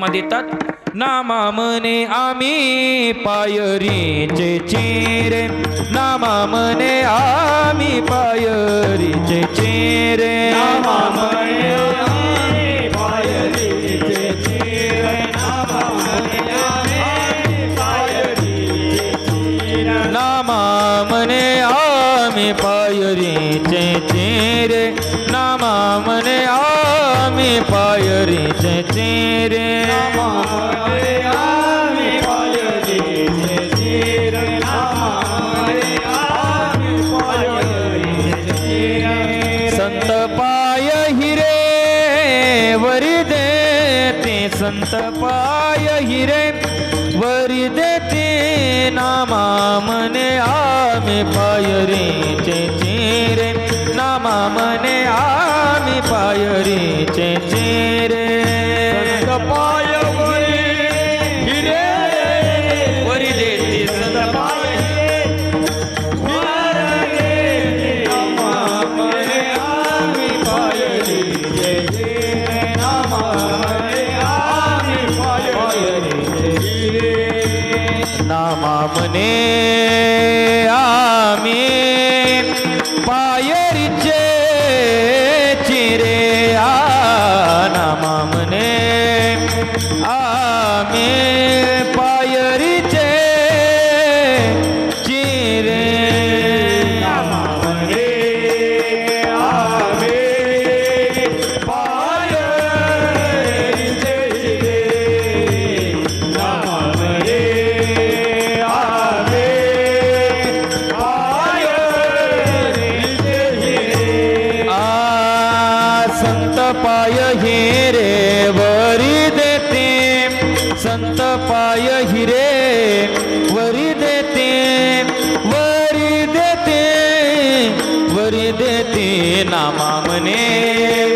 देतात नामा मने आम्ही पायरीचे चिरे नामा मने आम्ही पायरीचे चिरे नामा मने आम्ही पायरीचे चिरे नामा मने आम्ही पायरीचे चिरे नामा मने आम्ही पायरीचे चिरे नामा मने आम्ही पायरीचे चिरे संत पाय हिरे वरी देते संत पाय हिरे वरी देते नामा मने आम्ही पायरीचे चिरे नामा मने आम्ही पायरीचे चिरे संत पाय हिरे वरी देते संत पाय नामा मने आम्ही पायरीचे चिरे नामा मने आम्ही पायरीचे चिरे नामा मने आम्ही पायरीचे चिरे नामा मने पाय हिरे वरी देते संत पाय हिरे वरी देते वरी देते वरी देते नामा मने